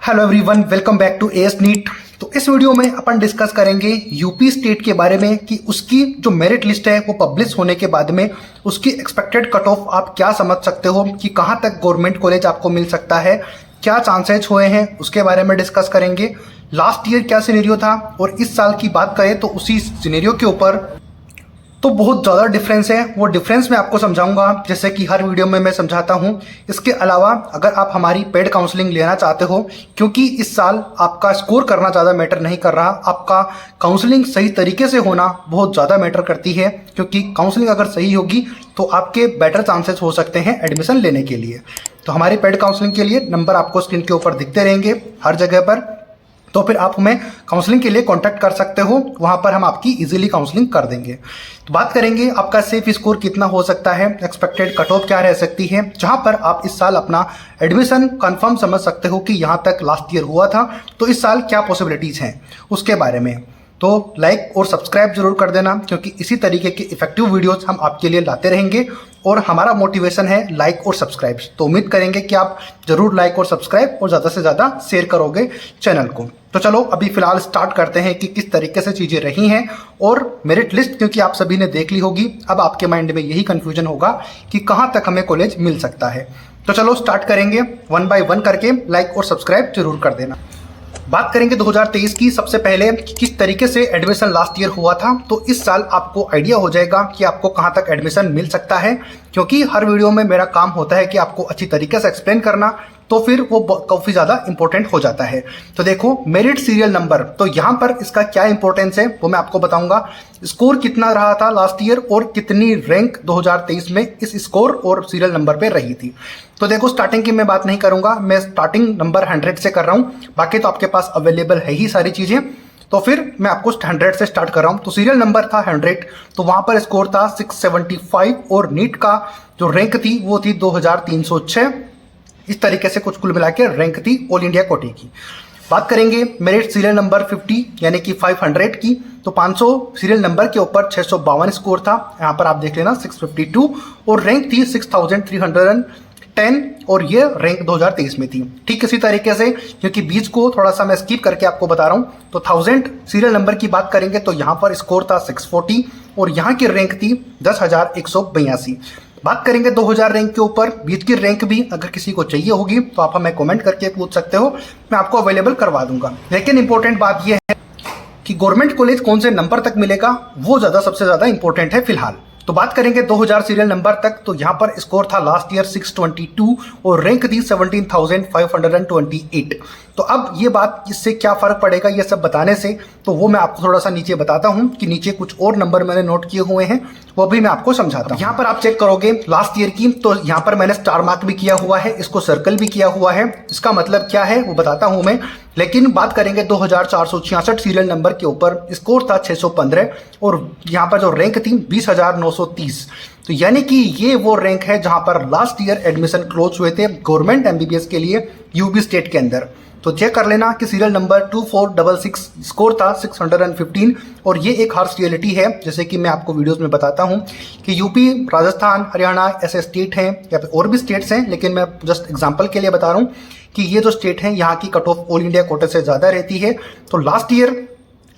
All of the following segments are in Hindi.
Hello everyone, welcome back to AS NEET. तो इस वीडियो में अपन डिस्कस करेंगे यूपी स्टेट के बारे में कि उसकी जो मेरिट लिस्ट है वो पब्लिश होने के बाद में उसकी एक्सपेक्टेड कट ऑफ आप क्या समझ सकते हो कि कहाँ तक गवर्नमेंट कॉलेज आपको मिल सकता है, क्या चांसेस हुए हैं उसके बारे में डिस्कस करेंगे। लास्ट ईयर क्या सिनेरियो था और इस साल की बात करें तो उसी सिनेरियो के ऊपर तो बहुत ज़्यादा डिफरेंस है। वो डिफरेंस मैं आपको समझाऊंगा जैसे कि हर वीडियो में मैं समझाता हूं। इसके अलावा अगर आप हमारी पेड काउंसलिंग लेना चाहते हो, क्योंकि इस साल आपका स्कोर करना ज़्यादा मैटर नहीं कर रहा, आपका काउंसलिंग सही तरीके से होना बहुत ज़्यादा मैटर करती है, क्योंकि काउंसलिंग अगर सही होगी तो आपके बेटर चांसेस हो सकते हैं एडमिशन लेने के लिए। तो हमारी पेड काउंसलिंग के लिए नंबर आपको स्क्रीन के ऊपर दिखते रहेंगे हर जगह पर, तो फिर आप हमें काउंसलिंग के लिए कांटेक्ट कर सकते हो, वहां पर हम आपकी इजीली काउंसलिंग कर देंगे। तो बात करेंगे आपका सेफ स्कोर कितना हो सकता है, एक्सपेक्टेड कट ऑफ क्या रह सकती है, जहां पर आप इस साल अपना एडमिशन कंफर्म समझ सकते हो कि यहां तक लास्ट ईयर हुआ था, तो इस साल क्या पॉसिबिलिटीज हैं उसके बारे में। तो लाइक और सब्सक्राइब जरूर कर देना, क्योंकि इसी तरीके के इफेक्टिव वीडियोस हम आपके लिए लाते रहेंगे और हमारा मोटिवेशन है लाइक और सब्सक्राइब। तो उम्मीद करेंगे कि आप जरूर लाइक और सब्सक्राइब और ज़्यादा से ज़्यादा शेयर करोगे चैनल को। तो चलो अभी फिलहाल स्टार्ट करते हैं कि किस तरीके से चीज़ें रही हैं और मेरिट लिस्ट क्योंकि आप सभी ने देख ली होगी, अब आपके माइंड में यही कन्फ्यूजन होगा कि कहाँ तक हमें कॉलेज मिल सकता है। तो चलो स्टार्ट करेंगे, 1 बाय 1 करके लाइक और सब्सक्राइब जरूर कर देना। बात करेंगे 2023 की। सबसे पहले किस तरीके से एडमिशन लास्ट ईयर हुआ था, तो इस साल आपको आइडिया हो जाएगा कि आपको कहां तक एडमिशन मिल सकता है, क्योंकि हर वीडियो में मेरा काम होता है कि आपको अच्छी तरीके से एक्सप्लेन करना, तो फिर वो काफ़ी ज़्यादा इंपॉर्टेंट हो जाता है। तो देखो मेरिट सीरियल नंबर, तो यहाँ पर इसका क्या इंपॉर्टेंस है वो मैं आपको बताऊंगा। स्कोर कितना रहा था लास्ट ईयर और कितनी रैंक 2023 में इस स्कोर और सीरियल नंबर पे रही थी। तो देखो स्टार्टिंग की मैं बात नहीं करूंगा, मैं स्टार्टिंग नंबर 100 से कर रहा हूँ, बाकी तो आपके पास अवेलेबल है ही सारी चीज़ें। तो फिर मैं आपको 100 से स्टार्ट कर रहा हूँ। तो सीरियल नंबर था 100, तो वहाँ पर स्कोर था 675 और नीट का जो रैंक थी वो थी 2306। इस तरीके से कुल मिला के रैंक थी ऑल इंडिया कोटे की। बात करेंगे मेरिट सीरियल नंबर 50 यानी कि 500 की, तो 500 सीरियल नंबर के ऊपर 652 स्कोर था, यहाँ पर आप देख लेना 652, और रैंक थी 6310 और ये रैंक 2023 में थी। ठीक इसी तरीके से, क्योंकि बीच को थोड़ा सा मैं स्किप करके आपको बता रहा हूँ, तो 1000 सीरियल नंबर की बात करेंगे तो यहाँ पर स्कोर था 640 और यहाँ की रैंक थी 10,182। बात करेंगे 2000 रैंक के ऊपर, बीच की रैंक भी अगर किसी को चाहिए होगी तो आप हमें कमेंट करके पूछ सकते हो, मैं आपको अवेलेबल करवा दूंगा। लेकिन इंपॉर्टेंट बात यह है कि गवर्नमेंट कॉलेज कौन से नंबर तक मिलेगा वो सबसे ज़्यादा इंपॉर्टेंट है फिलहाल। तो बात करेंगे 2000 सीरियल नंबर तक, तो यहाँ पर स्कोर था लास्ट ईयर 622 और रैंक थी 17,528। तो अब ये बात, इससे क्या फ़र्क पड़ेगा ये सब बताने से, तो वो मैं आपको थोड़ा सा नीचे बताता हूँ कि नीचे कुछ और नंबर मैंने नोट किए हुए हैं, वो भी मैं आपको समझाता हूँ। यहाँ पर आप चेक करोगे लास्ट ईयर की, तो यहाँ पर मैंने स्टार मार्क भी किया हुआ है, इसको सर्कल भी किया हुआ है, इसका मतलब क्या है वो बताता हूँ मैं। लेकिन बात करेंगे 2466 सीरियल नंबर के ऊपर स्कोर था 615 और यहाँ पर जो रैंक थी 20,930। तो यानी कि ये वो रैंक है जहाँ पर लास्ट ईयर एडमिशन क्लोज हुए थे गवर्नमेंट एमबीबीएस के लिए यूपी स्टेट के अंदर। तो चेक कर लेना कि सीरियल नंबर 2466 स्कोर था 615 और ये एक हार्श रियलिटी है, जैसे कि मैं आपको वीडियोस में बताता हूँ कि यूपी, राजस्थान, हरियाणा ऐसे स्टेट हैं या फिर और भी स्टेट्स हैं, लेकिन मैं जस्ट एग्जांपल के लिए बता रहा हूँ कि ये जो स्टेट हैं यहाँ की कट ऑफ ऑल इंडिया कोटे से ज़्यादा रहती है। तो लास्ट ईयर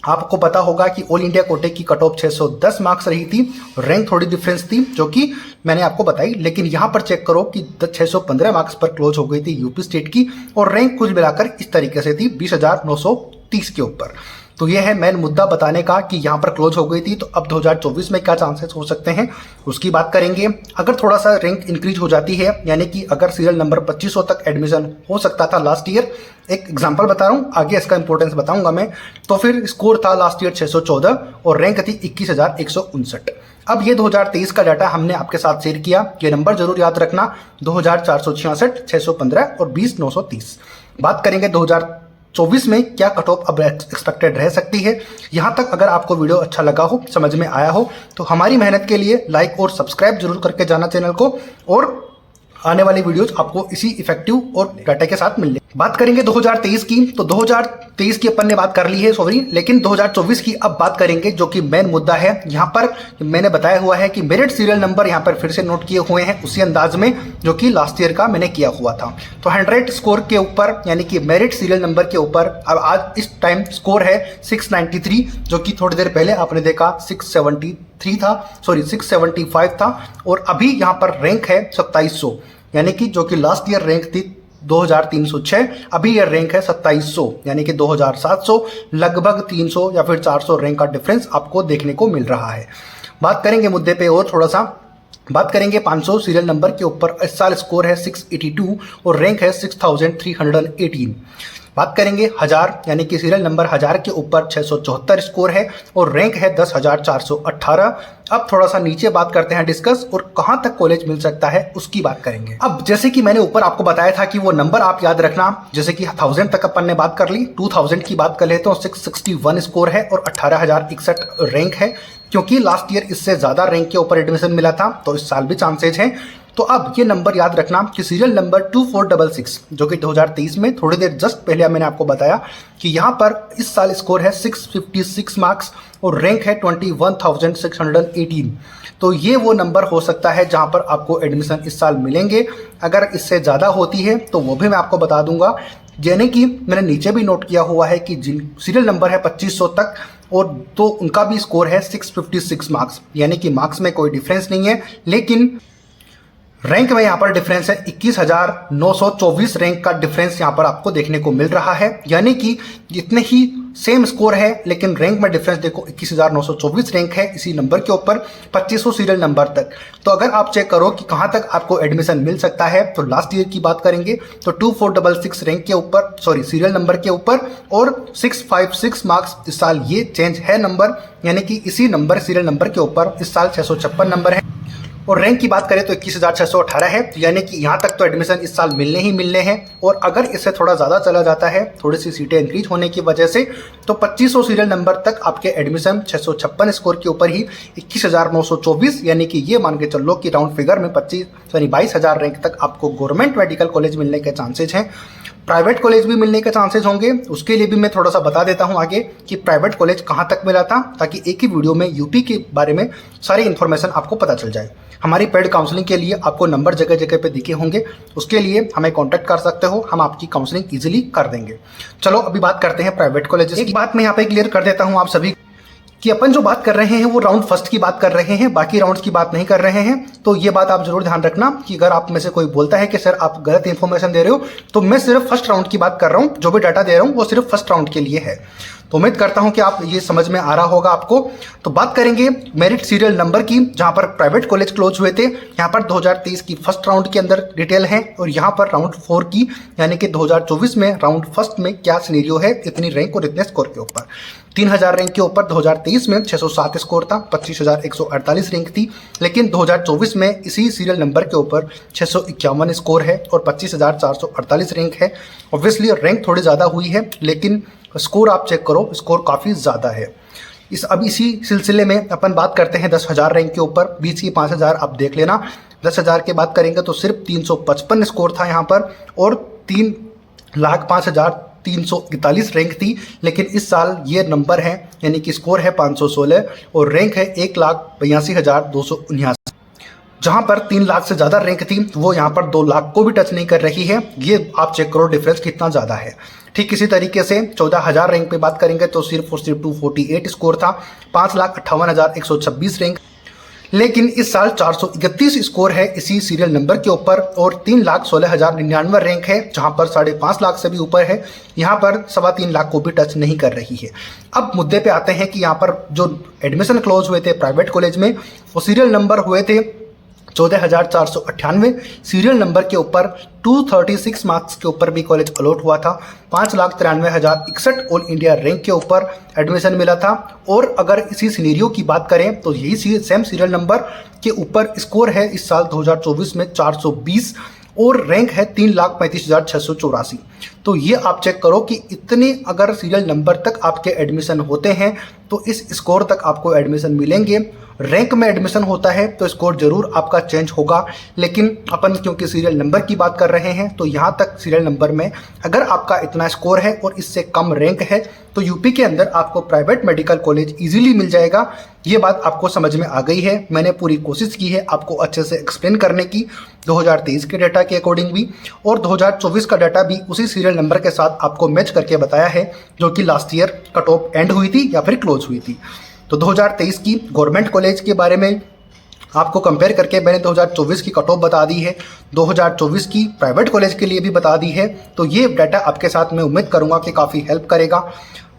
आपको पता होगा कि ऑल इंडिया कोटे की कट ऑफ 610 मार्क्स रही थी, रैंक थोड़ी डिफरेंस थी जो कि मैंने आपको बताई, लेकिन यहाँ पर चेक करो कि 615 मार्क्स पर क्लोज हो गई थी यूपी स्टेट की और रैंक कुछ मिलाकर इस तरीके से थी 20,930 के ऊपर। तो ये है मेन मुद्दा बताने का कि यहाँ पर क्लोज हो गई थी। तो अब 2024 में क्या चांसेस हो सकते हैं उसकी बात करेंगे। अगर थोड़ा सा रैंक इंक्रीज हो जाती है, यानी कि अगर सीरियल नंबर 2500 तक एडमिशन हो सकता था लास्ट ईयर, एक एग्जांपल बता रहा हूँ, आगे इसका इंपॉर्टेंस बताऊंगा मैं, तो फिर स्कोर था लास्ट ईयर 614 और रैंक थी 21,159। अब ये 2023 का डाटा हमने आपके साथ शेयर किया, ये नंबर जरूर याद रखना, 2466, 615 और 20,930। बात करेंगे 2024 में क्या कट ऑफ अब एक्सपेक्टेड रह सकती है। यहाँ तक अगर आपको वीडियो अच्छा लगा हो, समझ में आया हो, तो हमारी मेहनत के लिए लाइक और सब्सक्राइब जरूर करके जाना चैनल को, और आने वाली वीडियोस आपको इसी इफेक्टिव और डाटा के साथ मिल जाएगी। बात करेंगे 2023 की, तो 2023 की अपन ने बात कर ली है सॉरी, लेकिन 2024 की अब बात करेंगे जो कि मेन मुद्दा है। यहाँ पर मैंने बताया हुआ है कि मेरिट सीरियल नंबर यहाँ पर फिर से नोट किए हुए हैं उसी अंदाज में जो कि लास्ट ईयर का मैंने किया हुआ था। तो 100 स्कोर के ऊपर यानी कि मेरिट सीरियल नंबर के ऊपर अब आज इस टाइम स्कोर है 693, जो कि थोड़ी देर पहले आपने देखा 673 था, सॉरी 675 था, और अभी यहाँ पर रैंक है 2700, यानी कि जो कि लास्ट ईयर रैंक थी 2306, अभी यह रैंक है 2700, यानी कि 2700, लगभग 300 या फिर 400 रैंक का डिफरेंस आपको देखने को मिल रहा है। बात करेंगे मुद्दे पे और थोड़ा सा, बात करेंगे 500 सीरियल नंबर के ऊपर। इस साल स्कोर है 682 और रैंक है 6318। बात करेंगे 1000 यानी कि सीरियल नंबर 1000 के ऊपर 674 स्कोर है और रैंक है 10418। अब थोड़ा सा नीचे बात करते हैं डिस्कस, और कहां तक कॉलेज मिल सकता है उसकी बात करेंगे। अब जैसे कि मैंने ऊपर आपको बताया था कि वो नंबर आप याद रखना, जैसे कि 1000 तक अपन ने बात कर ली, 2000 की बात कर ले तो 661 स्कोर है और 18061 रैंक है, क्योंकि लास्ट ईयर इससे ज्यादा रैंक के ऊपर एडमिशन मिला था, तो इस साल भी चांसेज हैं। तो अब ये नंबर याद रखना कि सीरियल नंबर 2466 जो कि 2023 में थोड़ी देर जस्ट पहले मैंने आपको बताया कि यहाँ पर इस साल स्कोर है 656 मार्क्स और रैंक है 21618। तो ये वो नंबर हो सकता है जहाँ पर आपको एडमिशन इस साल मिलेंगे। अगर इससे ज़्यादा होती है तो वो भी मैं आपको बता दूंगा, यानी कि मैंने नीचे भी नोट किया हुआ है कि जिन सीरियल नंबर है 2500 तक और तो उनका भी स्कोर है 656 मार्क्स, यानी कि मार्क्स में कोई डिफरेंस नहीं है, लेकिन रैंक में यहाँ पर डिफरेंस है 21924 रैंक का डिफरेंस यहाँ पर आपको देखने को मिल रहा है, यानी कि जितने ही सेम स्कोर है लेकिन रैंक में डिफरेंस देखो 21924 रैंक है इसी नंबर के ऊपर 2500 सीरियल नंबर तक। तो अगर आप चेक करो कि कहाँ तक आपको एडमिशन मिल सकता है तो लास्ट ईयर की बात करेंगे तो 2466 रैंक के ऊपर, सॉरी सीरियल नंबर के ऊपर, और 656 मार्क्स इस साल ये चेंज है नंबर, यानी कि इसी नंबर सीरियल नंबर के ऊपर इस साल 656 नंबर है। और रैंक की बात करें तो 21618 है, यानी कि यहाँ तक तो एडमिशन इस साल मिलने ही मिलने हैं। और अगर इससे थोड़ा ज़्यादा चला जाता है थोड़ी सी सीटें इंक्रीज होने की वजह से तो 2500 सीरियल नंबर तक आपके एडमिशन 656 स्कोर के ऊपर ही 21924, यानी कि ये मान के चलो कि राउंड फिगर में 22,000 रैंक तक आपको गवर्नमेंट मेडिकल कॉलेज मिलने के चांसेज हैं। प्राइवेट कॉलेज भी मिलने के चांसेस होंगे, उसके लिए भी मैं थोड़ा सा बता देता हूं आगे कि प्राइवेट कॉलेज कहां तक मिला था, ताकि एक ही वीडियो में यूपी के बारे में सारी इन्फॉर्मेशन आपको पता चल जाए। हमारी पेड काउंसलिंग के लिए आपको नंबर जगह जगह पे दिखे होंगे, उसके लिए हमें कांटेक्ट कर सकते हो, हम आपकी काउंसलिंग इजीली कर देंगे। चलो अभी बात करते हैं प्राइवेट कॉलेज। एक बात मैं यहाँ पे क्लियर कर देता हूँ आप सभी कि अपन जो बात कर रहे हैं वो राउंड फर्स्ट की बात कर रहे हैं, बाकी राउंड्स की बात नहीं कर रहे हैं। तो ये बात आप जरूर ध्यान रखना कि अगर आप में से कोई बोलता है कि सर आप गलत इंफॉर्मेशन दे रहे हो, तो मैं सिर्फ फर्स्ट राउंड की बात कर रहा हूँ, जो भी डाटा दे रहा हूँ वो सिर्फ फर्स्ट राउंड के लिए है। तो उम्मीद करता हूं कि आप ये समझ में आ रहा होगा आपको। तो बात करेंगे मेरिट सीरियल नंबर की, जहां पर प्राइवेट कॉलेज क्लोज हुए थे। यहां पर 2023 की फर्स्ट राउंड के अंदर डिटेल है और यहां पर राउंड 4 की, यानी कि 2024 में राउंड फर्स्ट में क्या सिनेरियो है इतनी रैंक और इतने स्कोर के ऊपर। 3000 रैंक के ऊपर 2023 में 607 स्कोर था, 25,148 रैंक थी, लेकिन 2024 में इसी सीरियल नंबर के ऊपर 651 स्कोर है और 25,448 रैंक है। ऑब्वियसली रैंक थोड़ी ज़्यादा हुई है, लेकिन स्कोर आप चेक करो, स्कोर काफ़ी ज़्यादा है। अब इसी सिलसिले में अपन बात करते हैं 10,000 रैंक के ऊपर, बीच की 5,000 आप देख लेना। 10,000 की बात करेंगे तो सिर्फ 355 स्कोर था यहाँ पर और 3,05,341 रैंक थी, लेकिन इस साल ये नंबर है, यानी कि स्कोर है 516 और रैंक है 1,82,279। जहां पर 3 लाख से ज़्यादा रैंक थी वो यहाँ पर 2 लाख को भी टच नहीं कर रही है। ये आप चेक करो डिफरेंस कितना ज़्यादा है। ठीक इसी तरीके से 14,000 रैंक पे बात करेंगे तो सिर्फ और सिर्फ 248 स्कोर था, 5,58,126 रैंक, लेकिन इस साल 431 स्कोर है इसी सीरियल नंबर के ऊपर और 3,16,099 रैंक है, जहां पर 5.5 लाख से भी ऊपर है। यहाँ पर 3.25 लाख को भी टच नहीं कर रही है। अब मुद्दे पे आते हैं कि यहाँ पर जो एडमिशन क्लोज हुए थे प्राइवेट कॉलेज में वो सीरियल नंबर हुए थे 14,498 सीरियल नंबर के ऊपर 236 मार्क्स के ऊपर भी कॉलेज अलॉट हुआ था। 5,93,061 ऑल इंडिया रैंक के ऊपर एडमिशन मिला था। और अगर इसी सिनेरियो की बात करें तो यही सेम सीरियल नंबर के ऊपर स्कोर है इस साल 2024 में 420 और रैंक है 3,35,684। तो ये आप चेक करो कि इतने अगर सीरियल नंबर तक आपके एडमिशन होते हैं तो इस स्कोर तक आपको एडमिशन मिलेंगे। रैंक में एडमिशन होता है तो स्कोर जरूर आपका चेंज होगा, लेकिन अपन क्योंकि सीरियल नंबर की बात कर रहे हैं तो यहाँ तक सीरियल नंबर में अगर आपका इतना स्कोर है और इससे कम रैंक है तो यूपी के अंदर आपको प्राइवेट मेडिकल कॉलेज इजीली मिल जाएगा। ये बात आपको समझ में आ गई है। मैंने पूरी कोशिश की है आपको अच्छे से एक्सप्लेन करने की, 2023 के डाटा के अकॉर्डिंग भी और 2024 का डाटा भी उसी सीरियल नंबर के साथ आपको मैच करके बताया है जो कि last year cut off and हुई थी या फिर क्लोज हुई थी। तो 2023 की गवर्नमेंट कॉलेज के बारे में आपको कंपेयर करके मैंने 2024 की कट ऑफ बता दी है, 2024 की प्राइवेट कॉलेज के लिए भी बता दी है। तो ये डाटा आपके साथ मैं उम्मीद करूंगा कि काफ़ी हेल्प करेगा।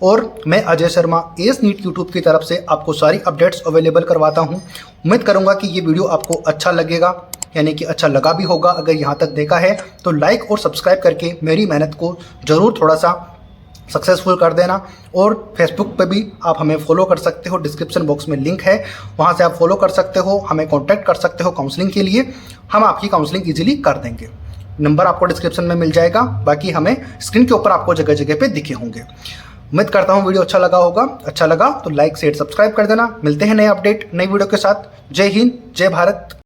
और मैं Ajay Sharma S NEET YouTube की तरफ से आपको सारी अपडेट्स अवेलेबल करवाता हूँ। उम्मीद करूंगा कि ये वीडियो आपको अच्छा लगेगा, यानी कि अच्छा लगा भी होगा। अगर यहाँ तक देखा है तो लाइक और सब्सक्राइब करके मेरी मेहनत को ज़रूर थोड़ा सा सक्सेसफुल कर देना। और फेसबुक पे भी आप हमें फॉलो कर सकते हो, डिस्क्रिप्शन बॉक्स में लिंक है, वहाँ से आप फॉलो कर सकते हो, हमें कांटेक्ट कर सकते हो काउंसलिंग के लिए। हम आपकी काउंसलिंग इजीली कर देंगे। नंबर आपको डिस्क्रिप्शन में मिल जाएगा, बाकी हमें स्क्रीन के ऊपर आपको जगह जगह पे दिखे होंगे। उम्मीद करता हूँ वीडियो अच्छा लगा होगा। अच्छा लगा तो लाइक शेयर सब्सक्राइब कर देना। मिलते हैं नए अपडेट नई वीडियो के साथ। जय हिंद, जय भारत।